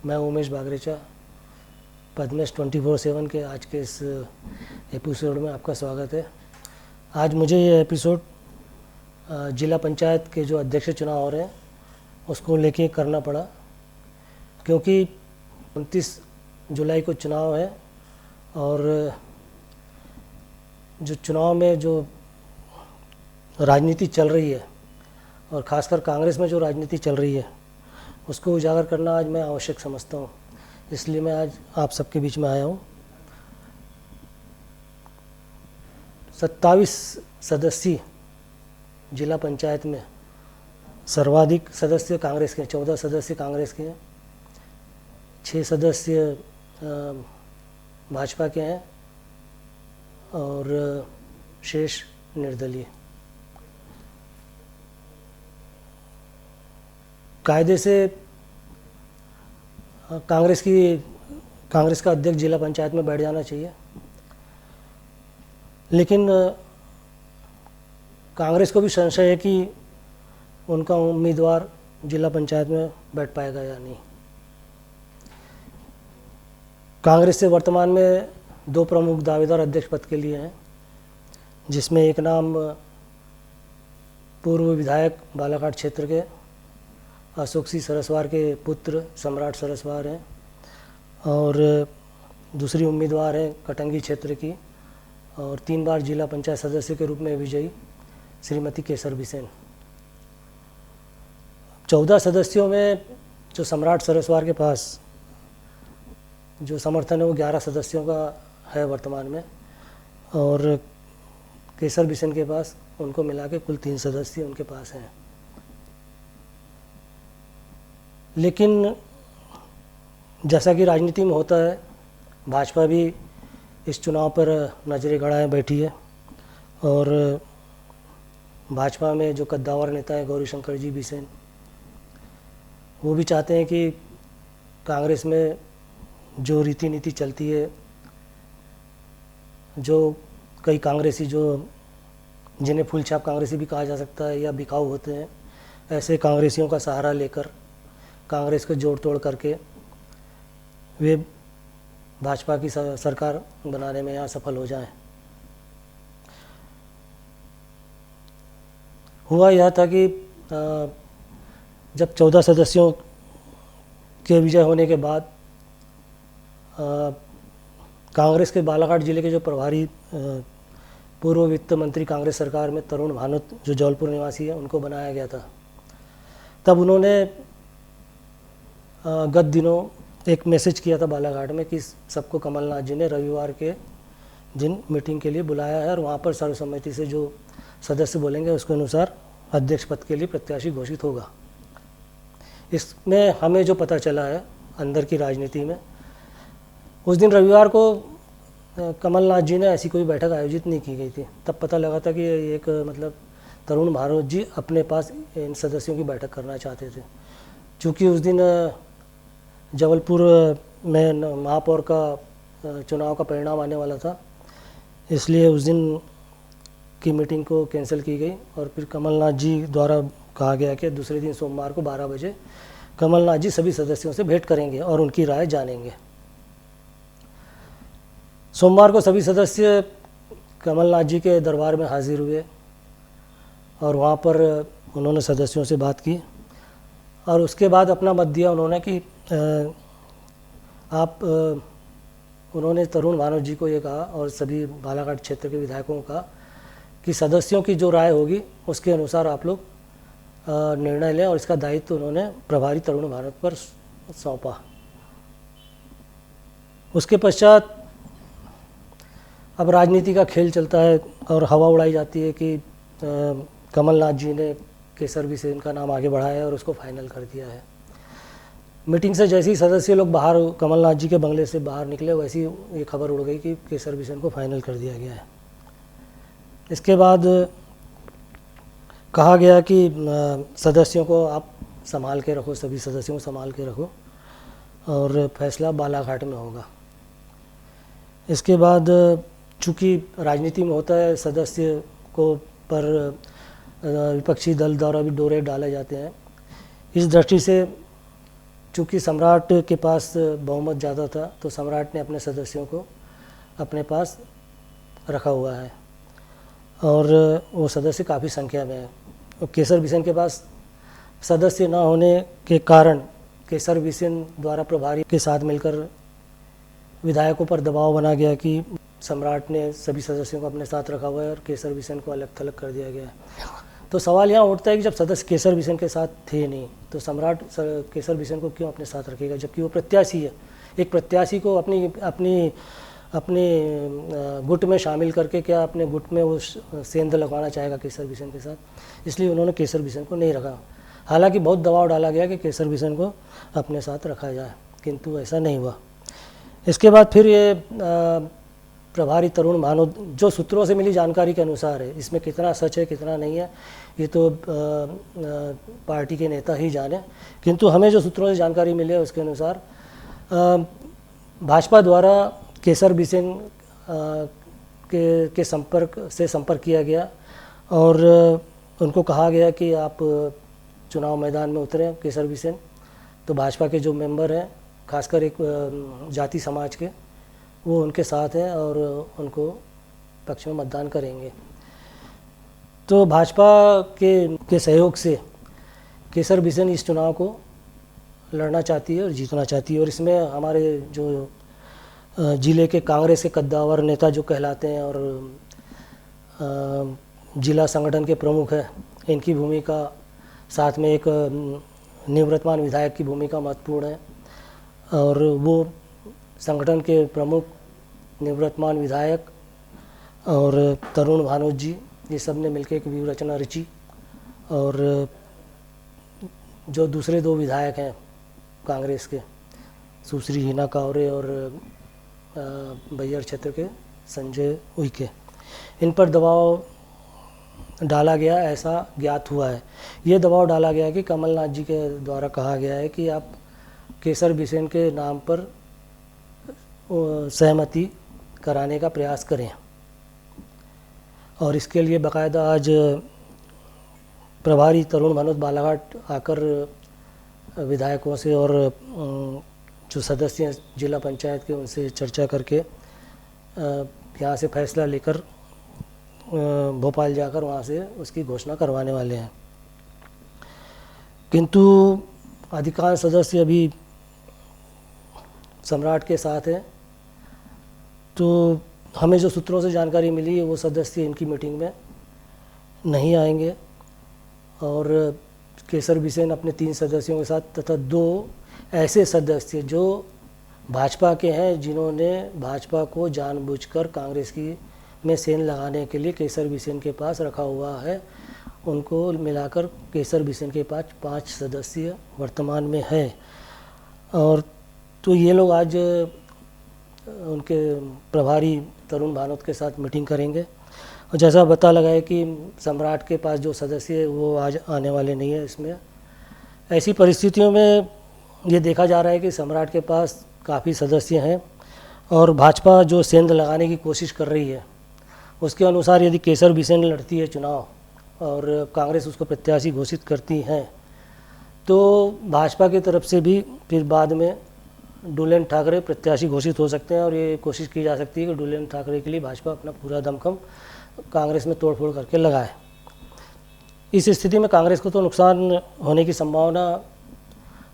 मैं उमेश बागरेचा, पद्मेश 24/7 के आज के इस एपिसोड में आपका स्वागत है। आज मुझे ये एपिसोड जिला पंचायत के जो अध्यक्ष चुनाव हो रहे हैं उसको लेके करना पड़ा, क्योंकि 29 जुलाई को चुनाव है और जो चुनाव में जो राजनीति चल रही है और ख़ासकर कांग्रेस में जो राजनीति चल रही है उसको उजागर करना आज मैं आवश्यक समझता हूँ। इसलिए मैं आज आप सबके बीच में आया हूँ। 27 सदस्यीय जिला पंचायत में सर्वाधिक सदस्य कांग्रेस के, 14 सदस्य कांग्रेस के हैं, 6 सदस्य भाजपा के हैं और शेष निर्दलीय। कायदे से कांग्रेस का अध्यक्ष जिला पंचायत में बैठ जाना चाहिए, लेकिन कांग्रेस को भी संशय है कि उनका उम्मीदवार जिला पंचायत में बैठ पाएगा या नहीं। कांग्रेस से वर्तमान में 2 प्रमुख दावेदार अध्यक्ष पद के लिए हैं, जिसमें एक नाम पूर्व विधायक बालाघाट क्षेत्र के अशोक सिंह सरस्वार के पुत्र सम्राट सरस्वार हैं और दूसरी उम्मीदवार है कटंगी क्षेत्र की और 3 बार जिला पंचायत सदस्य के रूप में विजयी श्रीमती केसर बिसेन। 14 सदस्यों में जो सम्राट सरस्वार के पास जो समर्थन है वो 11 सदस्यों का है वर्तमान में और केसर बिसेन के पास उनको मिला के कुल 3 सदस्य उनके पास हैं। लेकिन जैसा कि राजनीति में होता है, भाजपा भी इस चुनाव पर नज़रें गड़ाए बैठी है और भाजपा में जो कद्दावर नेता है गौरीशंकर जी बिसेन, वो भी चाहते हैं कि कांग्रेस में जो रीति नीति चलती है, जो कई कांग्रेसी जो जिन्हें फूलछाप कांग्रेसी भी कहा जा सकता है या बिकाऊ होते हैं, ऐसे कांग्रेसियों का सहारा लेकर कांग्रेस को जोड़ तोड़ करके वे भाजपा की सरकार बनाने में यहाँ सफल हो जाएं। हुआ यह था कि जब 14 सदस्यों के विजय होने के बाद कांग्रेस के बालाघाट जिले के जो प्रभारी पूर्व वित्त मंत्री कांग्रेस सरकार में तरुण भानोत, जो जौलपुर निवासी है, उनको बनाया गया था। तब उन्होंने गत दिनों एक मैसेज किया था बालाघाट में कि सबको कमलनाथ जी ने रविवार के दिन मीटिंग के लिए बुलाया है और वहाँ पर सर्वसम्मति से जो सदस्य बोलेंगे उसके अनुसार अध्यक्ष पद के लिए प्रत्याशी घोषित होगा। इसमें हमें जो पता चला है अंदर की राजनीति में, उस दिन रविवार को कमलनाथ जी ने ऐसी कोई बैठक आयोजित नहीं की गई थी। तब पता लगा था कि एक तरुण भानोत जी अपने पास इन सदस्यों की बैठक करना चाहते थे। चूँकि उस दिन जबलपुर में महापौर का चुनाव का परिणाम आने वाला था, इसलिए उस दिन की मीटिंग को कैंसिल की गई और फिर कमलनाथ जी द्वारा कहा गया कि दूसरे दिन सोमवार को 12 बजे कमलनाथ जी सभी सदस्यों से भेंट करेंगे और उनकी राय जानेंगे। सोमवार को सभी सदस्य कमलनाथ जी के दरबार में हाजिर हुए और वहाँ पर उन्होंने सदस्यों से बात की और उसके बाद अपना मत दिया उन्होंने कि उन्होंने तरुण भानोत जी को ये कहा और सभी बालाघाट क्षेत्र के विधायकों को कहा कि सदस्यों की जो राय होगी उसके अनुसार आप लोग निर्णय लें और इसका दायित्व उन्होंने प्रभारी तरुण भानोत पर सौंपा। उसके पश्चात अब राजनीति का खेल चलता है और हवा उड़ाई जाती है कि कमलनाथ जी ने केसर बिसेन का नाम आगे बढ़ाया है और उसको फाइनल कर दिया है। मीटिंग से जैसे ही सदस्य लोग बाहर कमलनाथ जी के बंगले से बाहर निकले, वैसी ये खबर उड़ गई कि केसर बिसेन को फाइनल कर दिया गया है। इसके बाद कहा गया कि सदस्यों को आप संभाल के रखो, सभी सदस्यों को संभाल के रखो और फैसला बालाघाट में होगा। इसके बाद चूँकि राजनीति में होता है, सदस्य को पर विपक्षी दल द्वारा भी डोरे डाले जाते हैं। इस दृष्टि से चूँकि सम्राट के पास बहुमत ज़्यादा था तो सम्राट ने अपने सदस्यों को अपने पास रखा हुआ है और वो सदस्य काफ़ी संख्या में है। और केसर बिसेन के पास सदस्य न होने के कारण केसर बिसेन द्वारा प्रभारी के साथ मिलकर विधायकों पर दबाव बना गया कि सम्राट ने सभी सदस्यों को अपने साथ रखा हुआ है और केसर बिसेन को अलग थलग कर दिया गया है। तो सवाल यहाँ उठता है कि जब सदस्य केसर बिसेन के साथ थे नहीं तो सम्राट केसर बिसेन को क्यों अपने साथ रखेगा, जबकि वो प्रत्याशी है। एक प्रत्याशी को अपनी अपनी अपने गुट में शामिल करके क्या अपने गुट में वो सेंध लगवाना चाहेगा केसर बिसेन के साथ, इसलिए उन्होंने केसर बिसेन को नहीं रखा। हालांकि बहुत दबाव डाला गया कि केसर बिसेन को अपने साथ रखा जाए, किंतु ऐसा नहीं हुआ। इसके बाद फिर ये प्रभारी तरुण भानोद, जो सूत्रों से मिली जानकारी के अनुसार है, इसमें कितना सच है कितना नहीं है ये तो पार्टी के नेता ही जाने, किंतु हमें जो सूत्रों से जानकारी मिली है उसके अनुसार भाजपा द्वारा केसर बिसेन के संपर्क किया गया और उनको कहा गया कि आप चुनाव मैदान में उतरें केसर बिसेन। तो भाजपा के जो मेंबर हैं, खासकर एक जाति समाज के, वो उनके साथ हैं और उनको पक्ष में मतदान करेंगे। तो भाजपा के सहयोग से केसर बिसेन इस चुनाव को लड़ना चाहती है और जीतना चाहती है। और इसमें हमारे जो जिले के कांग्रेस के कद्दावर नेता जो कहलाते हैं और जिला संगठन के प्रमुख हैं, इनकी भूमिका, साथ में एक निवृत्तमान विधायक की भूमिका महत्वपूर्ण है। और वो संगठन के प्रमुख, निवृत्तमान विधायक और तरुण भानोद जी, ये सब ने मिलकर एक व्यूह रचना रची। और जो दूसरे दो विधायक हैं कांग्रेस के, सुश्री हिना कावरे और बैयर क्षेत्र के संजय उइके, इन पर दबाव डाला गया, ऐसा ज्ञात हुआ है। ये दबाव डाला गया कि कमलनाथ जी के द्वारा कहा गया है कि आप केसर बिसेन के नाम पर सहमति कराने का प्रयास करें। और इसके लिए बाकायदा आज प्रभारी तरुण भानोद बालाघाट आकर विधायकों से और जो सदस्य हैं जिला पंचायत के, उनसे चर्चा करके यहाँ से फैसला लेकर भोपाल जाकर वहाँ से उसकी घोषणा करवाने वाले हैं। किंतु अधिकांश सदस्य अभी सम्राट के साथ हैं। तो हमें जो सूत्रों से जानकारी मिली है वो सदस्य इनकी मीटिंग में नहीं आएंगे और केसर बिसेन अपने 3 सदस्यों के साथ तथा 2 ऐसे सदस्य जो भाजपा के हैं, जिन्होंने भाजपा को जानबूझकर कांग्रेस की में सेंध लगाने के लिए केसर बिसेन के पास रखा हुआ है, उनको मिलाकर केसर बिसेन के पास 5 सदस्य वर्तमान में है। और तो ये लोग आज उनके प्रभारी तरुण भानोद के साथ मीटिंग करेंगे। और जैसा पता लगा है कि सम्राट के पास जो सदस्य है वो आज आने वाले नहीं है। इसमें ऐसी परिस्थितियों में ये देखा जा रहा है कि सम्राट के पास काफ़ी सदस्य हैं और भाजपा जो सेंध लगाने की कोशिश कर रही है उसके अनुसार यदि केसर बिसेन लड़ती है चुनाव और कांग्रेस उसको प्रत्याशी घोषित करती हैं तो भाजपा की तरफ से भी फिर बाद में डुलेन ठाकरे प्रत्याशी घोषित हो सकते हैं। और ये कोशिश की जा सकती है कि डुलेन ठाकरे के लिए भाजपा अपना पूरा दमखम कांग्रेस में तोड़फोड़ करके लगाए। इस स्थिति में कांग्रेस को तो नुकसान होने की संभावना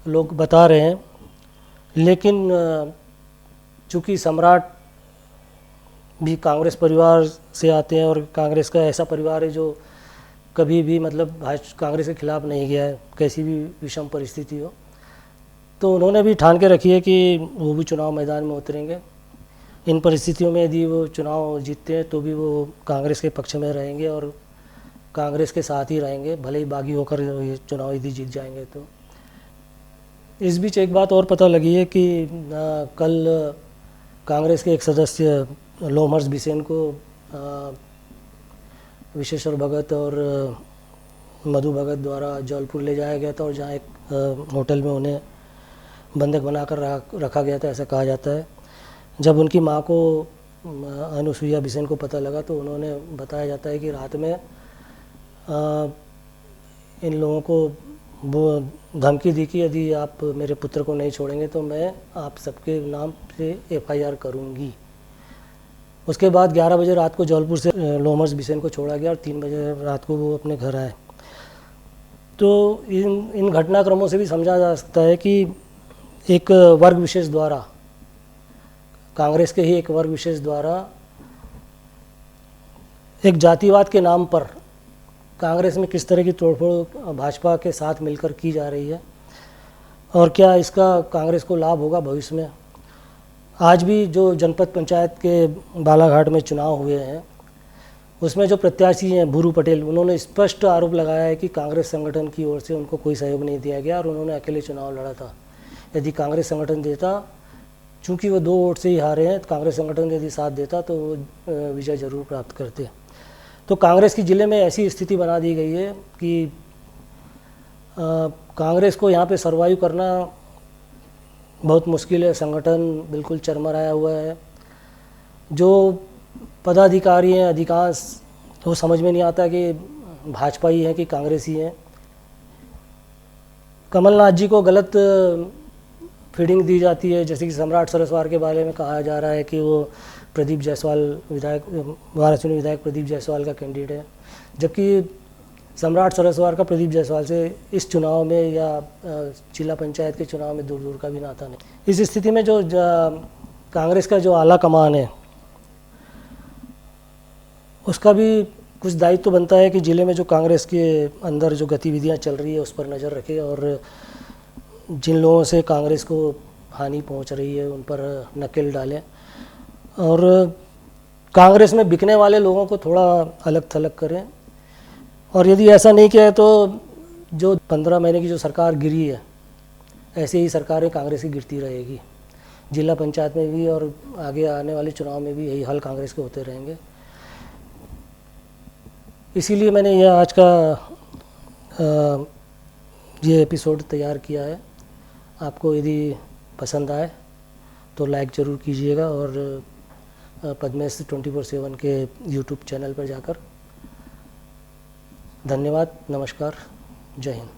लोग बता रहे हैं, लेकिन चूँकि सम्राट भी कांग्रेस परिवार से आते हैं और कांग्रेस का ऐसा परिवार है जो कभी भी मतलब कांग्रेस के खिलाफ नहीं गया है, कैसी भी विषम परिस्थिति हो, तो उन्होंने भी ठान के रखी है कि वो भी चुनाव मैदान में उतरेंगे। इन परिस्थितियों में यदि वो चुनाव जीतते हैं तो भी वो कांग्रेस के पक्ष में रहेंगे और कांग्रेस के साथ ही रहेंगे, भले ही बागी होकर ये चुनाव यदि जीत जाएंगे तो। इस बीच एक बात और पता लगी है कि कल कांग्रेस के एक सदस्य लोमहर्ष बिसेन को विशेश्वर भगत और मधु भगत द्वारा जौलपुर ले जाया गया था और जहाँ एक होटल में उन्हें बंधक बनाकर रखा गया था, ऐसा कहा जाता है। जब उनकी मां को अनुसुईया बिसेन को पता लगा तो उन्होंने बताया जाता है कि रात में इन लोगों को वो धमकी दी कि यदि आप मेरे पुत्र को नहीं छोड़ेंगे तो मैं आप सबके नाम से FIR करूंगी। उसके बाद 11 बजे रात को जौलपुर से लोमर्स बिसेन को छोड़ा गया और 3 बजे रात को वो अपने घर आए। तो इन घटनाक्रमों से भी समझा जा सकता है कि एक वर्ग विशेष द्वारा, कांग्रेस के ही एक वर्ग विशेष द्वारा एक जातिवाद के नाम पर कांग्रेस में किस तरह की तोड़फोड़ भाजपा के साथ मिलकर की जा रही है और क्या इसका कांग्रेस को लाभ होगा भविष्य में। आज भी जो जनपद पंचायत के बालाघाट में चुनाव हुए हैं उसमें जो प्रत्याशी हैं भूरू पटेल, उन्होंने स्पष्ट आरोप लगाया है कि कांग्रेस संगठन की ओर से उनको कोई सहयोग नहीं दिया गया और उन्होंने अकेले चुनाव लड़ा था। यदि कांग्रेस संगठन देता, चूँकि वो 2 वोट से ही हारे हैं, तो कांग्रेस संगठन यदि साथ देता तो वो विजय जरूर प्राप्त करते। तो कांग्रेस की ज़िले में ऐसी स्थिति बना दी गई है कि कांग्रेस को यहाँ पे सर्वाइव करना बहुत मुश्किल है। संगठन बिल्कुल चरमराया हुआ है। जो पदाधिकारी हैं अधिकांश तो समझ में नहीं आता कि भाजपा ही हैं कि कांग्रेस ही हैं। कमलनाथ जी को गलत फीडिंग दी जाती है, जैसे कि सम्राट सरस्वार के बारे में कहा जा रहा है कि वो प्रदीप जायसवाल विधायक, वाराणसी विधायक प्रदीप जायसवाल का कैंडिडेट है, जबकि सम्राट सरस्वार का प्रदीप जायसवाल से इस चुनाव में या जिला पंचायत के चुनाव में दूर दूर का भी नाता नहीं। इस स्थिति में जो कांग्रेस का जो आला कमान है उसका भी कुछ दायित्व बनता है कि ज़िले में जो कांग्रेस के अंदर जो गतिविधियां चल रही है उस पर नज़र रखे और जिन लोगों से कांग्रेस को हानि पहुंच रही है उन पर नकेल डालें और कांग्रेस में बिकने वाले लोगों को थोड़ा अलग थलग करें। और यदि ऐसा नहीं किया तो जो 15 महीने की जो सरकार गिरी है, ऐसे ही सरकारें कांग्रेस की गिरती रहेगी। जिला पंचायत में भी और आगे आने वाले चुनाव में भी यही हाल कांग्रेस के होते रहेंगे। इसीलिए मैंने यह आज का ये एपिसोड तैयार किया है। आपको यदि पसंद आए तो लाइक ज़रूर कीजिएगा और पद्मेश 24/7 के यूट्यूब चैनल पर जाकर। धन्यवाद, नमस्कार, जय हिंद।